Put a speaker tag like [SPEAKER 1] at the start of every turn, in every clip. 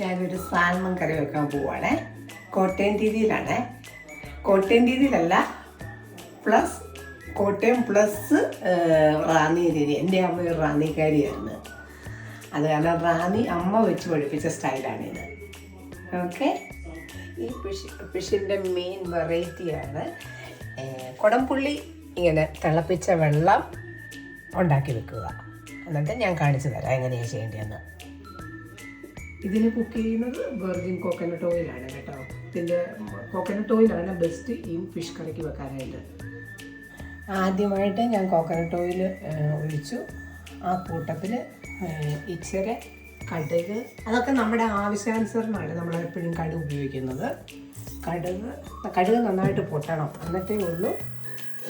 [SPEAKER 1] ഞാനൊരു സാൽമൺ കറി വെക്കാൻ പോവാണേ. കോട്ടയം രീതിയിലാണേ. കോട്ടയം രീതിയിലല്ല, കോട്ടയം പ്ലസ് റാന്നി രീതി. എൻ്റെ അമ്മ ഒരു റാന്നിക്കാരിയായിരുന്നു. അത് കാരണം റാന്നി അമ്മ വെച്ച് പഠിപ്പിച്ച സ്റ്റൈലാണിത്. ഓക്കെ, ഈ ഫിഷിൻ്റെ മെയിൻ വെറൈറ്റിയാണ് കുടംപുള്ളി. ഇങ്ങനെ തിളപ്പിച്ച വെള്ളം ഉണ്ടാക്കി വെക്കുക. എന്നിട്ട് ഞാൻ കാണിച്ചു തരാം എങ്ങനെയാണ് ചെയ്യേണ്ടതെന്ന്. ഇതിന് കുക്ക് ചെയ്യുന്നത് വെർജിൻ കോക്കനട്ട് ഓയിലാണ് കേട്ടോ. ഇതിൻ്റെ കോക്കനട്ട് ഓയിലാണ് ബെസ്റ്റ് ഈ ഫിഷ് കറിക്ക് വെക്കാനായിട്ട്. ആദ്യമായിട്ട് ഞാൻ കോക്കനട്ട് ഓയിൽ ഒഴിച്ചു. ആ കൂട്ടത്തിൽ ഇച്ചിരി കടുക്, അതൊക്കെ നമ്മുടെ ആവശ്യാനുസരണമാണ് നമ്മളെപ്പോഴും കടുക് ഉപയോഗിക്കുന്നത്. കടുക് നന്നായിട്ട് പൊട്ടണം, എന്നിട്ടേ ഉള്ളൂ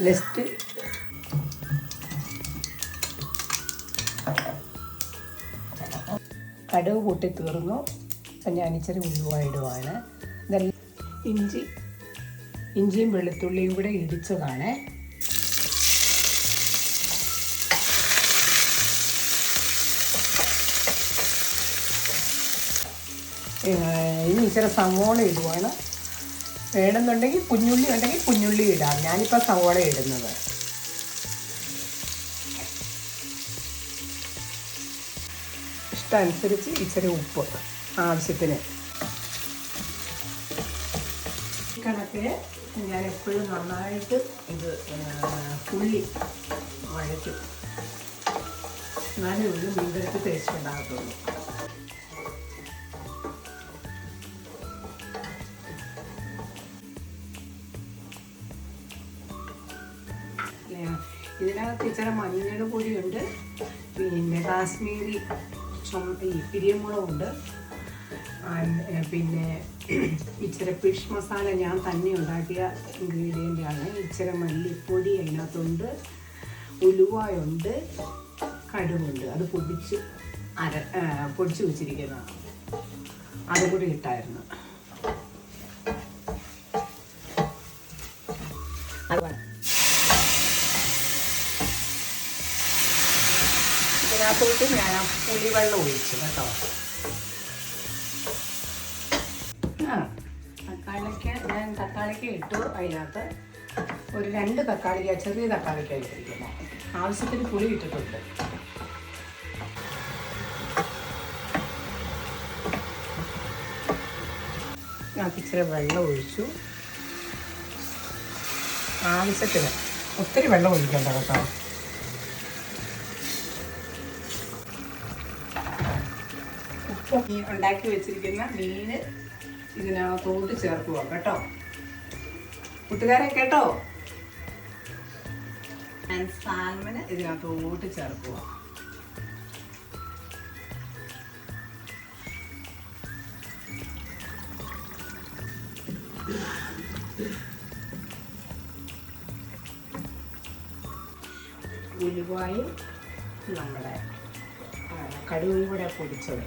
[SPEAKER 1] നെക്സ്റ്റ് കടുക് പൊട്ടി തീർന്നു. അപ്പം ഞാൻ ഇച്ചിരി ഉലുവായിടുവാണ്. ഇതെല്ലാം ഇഞ്ചിയും വെളുത്തുള്ളിയും കൂടെ ഇടിച്ചതാണ്. ഇനി ഇച്ചിരി സവോള ഇടുവാണ്. വേണമെന്നുണ്ടെങ്കിൽ കുഞ്ഞുള്ളി ഉണ്ടെങ്കിൽ കുഞ്ഞുള്ളി ഇടാം. ഞാനിപ്പോൾ സവോള ഇടുന്നത്. ഇഷ്ടമനുസരിച്ച് ഇച്ചിരി ഉപ്പ് ആവശ്യത്തിന്. കണക്കിന് ഞാൻ എപ്പോഴും നന്നായിട്ട് ഇത് ഉള്ളി വഴറ്റും. എന്നാലും ഉള്ളി മീൻകറിക്ക് ടേസ്റ്റ് ഉണ്ടാകത്തുള്ളൂ. ഇതിനകത്ത് ഇച്ചിരി മഞ്ഞൾ പൊടിയുണ്ട്, പിന്നെ കാശ്മീരി പിരിയമുളകുണ്ട്, പിന്നെ ഇച്ചിരി ഫിഷ് മസാല ഞാൻ തന്നെ ഉണ്ടാക്കിയ ഇൻഗ്രീഡിയൻ്റാണ്. ഇച്ചിരി മല്ലിപ്പൊടി അതിനകത്തുണ്ട്, ഉലുവയുണ്ട്, കടുകുണ്ട്. അത് പൊടിച്ച് വെച്ചിരിക്കുന്നതാണ്. അതുകൂടി ഇട്ടായിരുന്നു. ഇതിനകത്തോട്ട് ഞാൻ പുളിവെള്ളം ഒഴിച്ചു കേട്ടോ. തക്കാളിക്ക് ഇട്ടു. അതിനകത്ത് ഒരു 2 തക്കാളിക്ക, ചെറിയ തക്കാളിക്ക ഇട്ടിരിക്കുന്നു. ആവശ്യത്തിന് പുളി ഇട്ടിട്ടുണ്ട്. ഞാൻ ഇച്ചിരി വെള്ളം ഒഴിച്ചു. ആവശ്യത്തിന്, ഒത്തിരി വെള്ളം ഒഴിക്കണ്ട കേട്ടോ. ഉണ്ടാക്കി വെച്ചിരിക്കുന്ന മീൻ ഇതിനകത്തോട്ട് ചേർക്കുക കേട്ടോ കൂട്ടുകാരെ, കേട്ടോ. സാൽമന് ഇതിനകത്തോട്ട് ചേർക്കുക. ഉലുവായും നമ്മുടെ കടുകും കൂടെ പൊടിച്ചത്.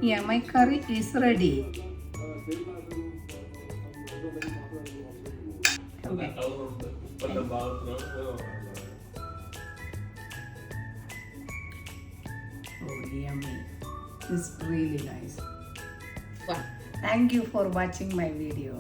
[SPEAKER 1] Yeah, my curry is ready. Okay. Oh, yummy. It's really nice. Thank you for watching my video.